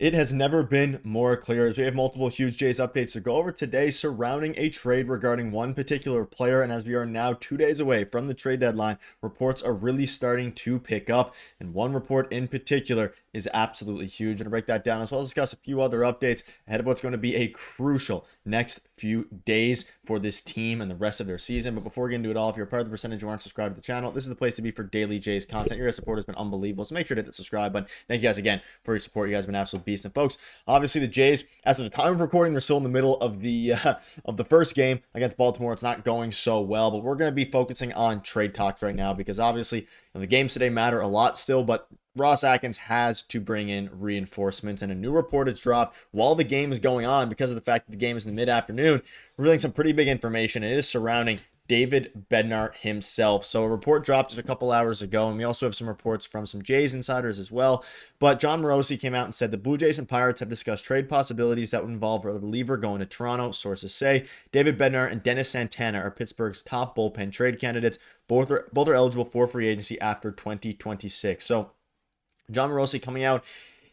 It has never been more clear as we have multiple huge Jays updates to go over today surrounding a trade regarding one particular player. And as we are now 2 days away from the trade deadline, reports are really starting to pick up. And one report in particular is absolutely huge. I'm going to break that down as well as discuss a few other updates ahead of what's going to be a crucial next few days for this team and the rest of their season. But before we get into it all, if you're a part of the percentage who aren't subscribed to the channel, this is the place to be for daily Jays content. Your guys' support has been unbelievable. So make sure to hit the subscribe button. Thank you guys again for your support. You guys have been absolute beasts. And folks, obviously the Jays, as of the time of recording, they're still in the middle of the first game against Baltimore. It's not going so well, but we're going to be focusing on trade talks right now because obviously the games today matter a lot still, but Ross Atkins has to bring in reinforcements, and a new report has dropped while the game is going on because of the fact that the game is in the mid-afternoon, revealing some pretty big information, and it is surrounding David Bednar himself. So a report dropped just a couple hours ago, and we also have some reports from some Jays insiders as well. But Jon Morosi came out and said the Blue Jays and Pirates have discussed trade possibilities that would involve a reliever going to Toronto. Sources say David Bednar and Dennis Santana are Pittsburgh's top bullpen trade candidates. Both are eligible for free agency after 2026. So Jon Morosi coming out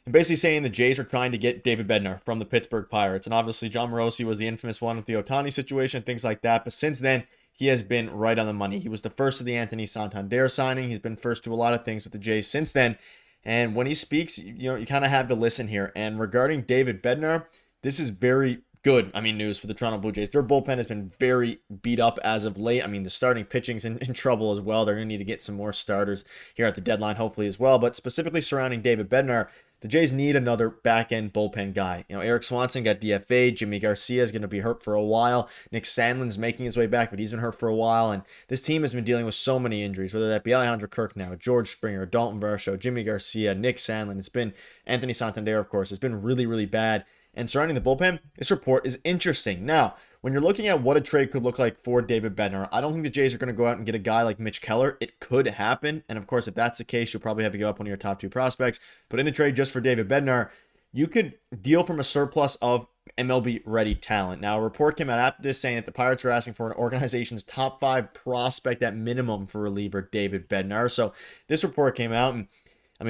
and basically saying the Jays are trying to get David Bednar from the Pittsburgh Pirates. And obviously Jon Morosi was the infamous one with the Ohtani situation, things like that. But since then, he has been right on the money. He was the first of the Anthony Santander signing. He's been first to a lot of things with the Jays since then. And when he speaks, you kind of have to listen here. And regarding David Bednar, this is very good, news for the Toronto Blue Jays. Their bullpen has been very beat up as of late. The starting pitching's in trouble as well. They're going to need to get some more starters here at the deadline, hopefully as well. But specifically surrounding David Bednar, the Jays need another back-end bullpen guy. Eric Swanson got DFA'd. Jimmy Garcia is going to be hurt for a while. Nick Sandlin's making his way back, but he's been hurt for a while. And this team has been dealing with so many injuries, whether that be Alejandro Kirk now, George Springer, Dalton Varsho, Jimmy Garcia, Nick Sandlin. It's been Anthony Santander, of course. It's been really, really bad. And surrounding the bullpen, this report is interesting. Now, when you're looking at what a trade could look like for David Bednar, I don't think the Jays are going to go out and get a guy like Mitch Keller. It could happen. And of course, if that's the case, you'll probably have to give up one of your top two prospects. But in a trade just for David Bednar, you could deal from a surplus of MLB-ready talent. Now, a report came out after this saying that the Pirates are asking for an organization's top 5 prospect at minimum for reliever David Bednar. So this report came out, and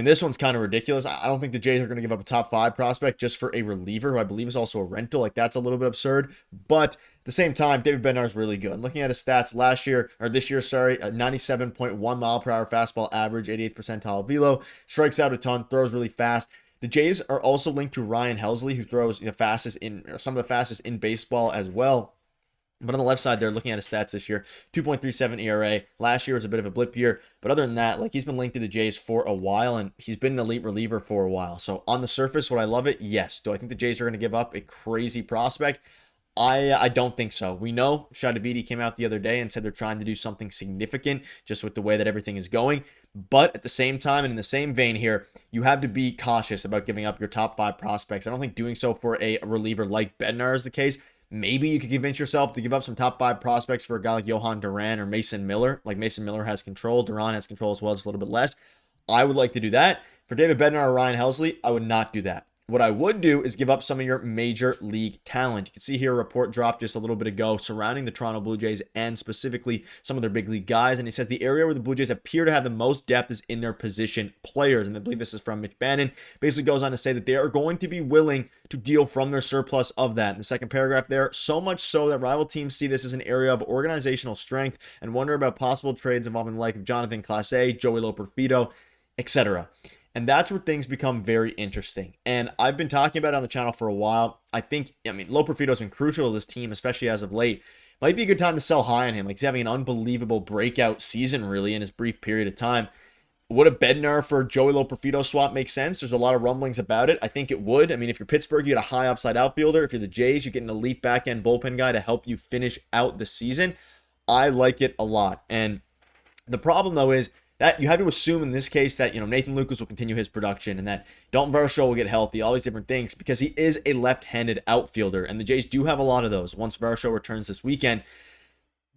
this one's kind of ridiculous. I don't think the Jays are going to give up a top 5 prospect just for a reliever who I believe is also a rental. That's a little bit absurd. But at the same time, David Bednar is really good. Looking at his stats this year, a 97.1 mile per hour fastball average, 88th percentile velo, strikes out a ton, throws really fast. The Jays are also linked to Ryan Helsley, who throws some of the fastest in baseball as well. But on the left side, they're looking at his stats this year, 2.37 ERA. Last year was a bit of a blip year. But other than that, he's been linked to the Jays for a while, and he's been an elite reliever for a while. So on the surface, would I love it? Yes. Do I think the Jays are going to give up a crazy prospect? I don't think so. We know Shadavidi came out the other day and said they're trying to do something significant just with the way that everything is going. But at the same time, and in the same vein here, you have to be cautious about giving up your top 5 prospects. I don't think doing so for a reliever like Bednar is the case. Maybe you could convince yourself to give up some top 5 prospects for a guy like Johan Duran or Mason Miller. Mason Miller has control. Duran has control as well, just a little bit less. I would like to do that. For David Bednar or Ryan Helsley, I would not do that. What I would do is give up some of your major league talent. You can see here a report dropped just a little bit ago surrounding the Toronto Blue Jays and specifically some of their big league guys. And he says the area where the Blue Jays appear to have the most depth is in their position players. And I believe this is from Mitch Bannon. Basically goes on to say that they are going to be willing to deal from their surplus of that. In the second paragraph there, so much so that rival teams see this as an area of organizational strength and wonder about possible trades involving the like of Jonathan Clase, Joey Loperfido, etc. And that's where things become very interesting. And I've been talking about it on the channel for a while. Loperfido has been crucial to this team, especially as of late. Might be a good time to sell high on him. He's having an unbelievable breakout season, really, in his brief period of time. Would a Bednar for Joey Loperfido swap make sense? There's a lot of rumblings about it. I think it would. If you're Pittsburgh, you get a high upside outfielder. If you're the Jays, you get an elite back-end bullpen guy to help you finish out the season. I like it a lot. And the problem, though, is that you have to assume in this case that, Nathan Lucas will continue his production and that Dalton Varsho will get healthy, all these different things, because he is a left-handed outfielder, and the Jays do have a lot of those once Varsho returns this weekend.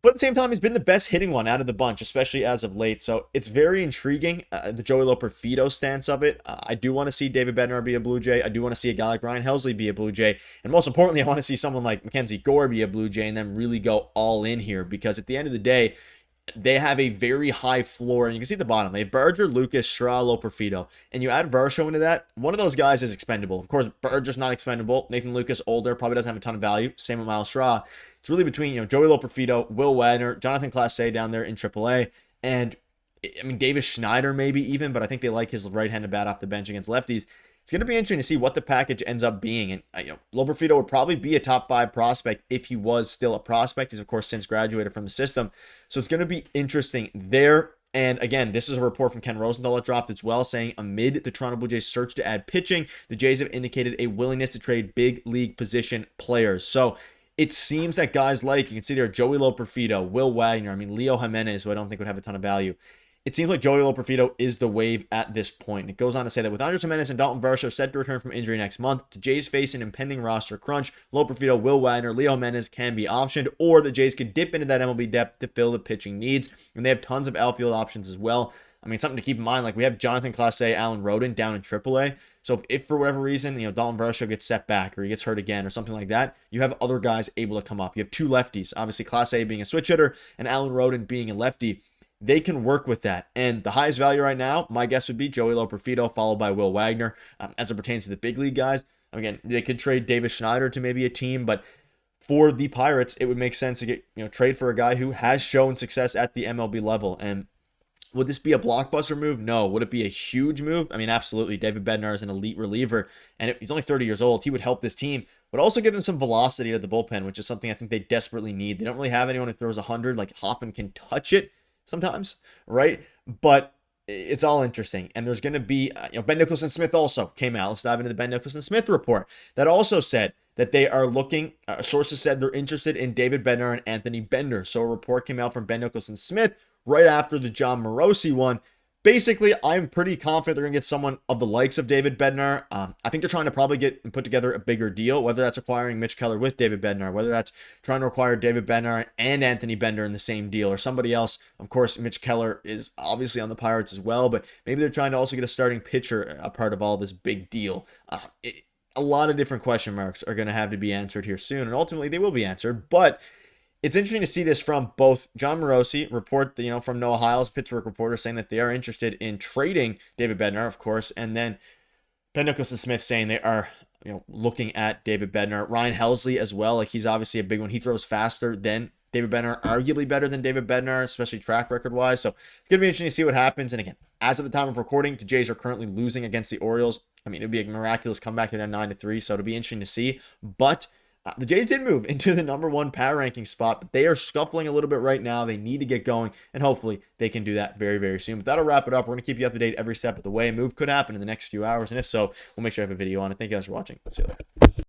But at the same time, he's been the best hitting one out of the bunch, especially as of late. So it's very intriguing, the Joey Loperfido stance of it. I do want to see David Bednar be a Blue Jay. I do want to see a guy like Ryan Helsley be a Blue Jay. And most importantly, I want to see someone like Mackenzie Gore be a Blue Jay and then really go all in here, because at the end of the day, they have a very high floor, and you can see at the bottom, they have Berger, Lucas, Straw, Loperfido, and you add Varsho into that, one of those guys is expendable. Of course, Berger's not expendable. Nathan Lucas, older, probably doesn't have a ton of value. Same with Miles Straw. It's really between, Joey Loperfido, Will Wagner, Jonathan Clase down there in AAA, and, I mean, Davis Schneider maybe even, but I think they like his right-handed bat off the bench against lefties. It's going to be interesting to see what the package ends up being. And, Loperfido would probably be a top 5 prospect if he was still a prospect. He's, of course, since graduated from the system. So it's going to be interesting there. And again, this is a report from Ken Rosenthal that dropped as well, saying amid the Toronto Blue Jays search to add pitching, the Jays have indicated a willingness to trade big league position players. So it seems that guys like, you can see there, Joey Loperfido, Will Wagner, Leo Jimenez, who I don't think would have a ton of value. It seems like Joey Loperfido is the wave at this point. It goes on to say that with Andres Jimenez and Dalton Varsho set to return from injury next month, the Jays face an impending roster crunch. Loperfido, Will Wagner, Leo Jimenez can be optioned, or the Jays could dip into that MLB depth to fill the pitching needs. And they have tons of outfield options as well. Something to keep in mind, like we have Jonathan Clase, Alan Rodin down in AAA. So if for whatever reason, Dalton Varsho gets set back or he gets hurt again or something like that, you have other guys able to come up. You have 2 lefties, obviously Clase being a switch hitter and Alan Rodin being a lefty. They can work with that. And the highest value right now, my guess would be Joey Loperfido, followed by Will Wagner, as it pertains to the big league guys. Again, they could trade Davis Schneider to maybe a team, but for the Pirates, it would make sense to get, trade for a guy who has shown success at the MLB level. And would this be a blockbuster move? No. Would it be a huge move? Absolutely. David Bednar is an elite reliever, and he's only 30 years old. He would help this team, but also give them some velocity to the bullpen, which is something I think they desperately need. They don't really have anyone who throws 100. Like Hoffman can touch it sometimes, right? But it's all interesting. And there's going to be, Ben Nicholson Smith also came out. Let's dive into the Ben Nicholson Smith report that also said that they are looking, sources said they're interested in David Bednar and Anthony Bender. So a report came out from Ben Nicholson Smith right after the John Morosi one. Basically, I'm pretty confident they're going to get someone of the likes of David Bednar. I think they're trying to probably get and put together a bigger deal, whether that's acquiring Mitch Keller with David Bednar, whether that's trying to acquire David Bednar and Anthony Bender in the same deal, or somebody else. Of course, Mitch Keller is obviously on the Pirates as well, but maybe they're trying to also get a starting pitcher a part of all this big deal. A lot of different question marks are going to have to be answered here soon, and ultimately they will be answered, but it's interesting to see this from both John Morosi report, from Noah Hiles, Pittsburgh reporter, saying that they are interested in trading David Bednar, of course, and then Ben Nicholson Smith saying they are, looking at David Bednar. Ryan Helsley as well, like he's obviously a big one. He throws faster than David Bednar, arguably better than David Bednar, especially track record wise. So it's going to be interesting to see what happens. And again, as of the time of recording, the Jays are currently losing against the Orioles. It'd be a miraculous comeback. They're down 9-3, so it'll be interesting to see. But the Jays did move into the number 1 power ranking spot, but they are scuffling a little bit right now. They need to get going, and hopefully they can do that very, very soon. But that'll wrap it up. We're going to keep you up to date every step of the way. A move could happen in the next few hours, and if so, we'll make sure I have a video on it. Thank you guys for watching. See you later.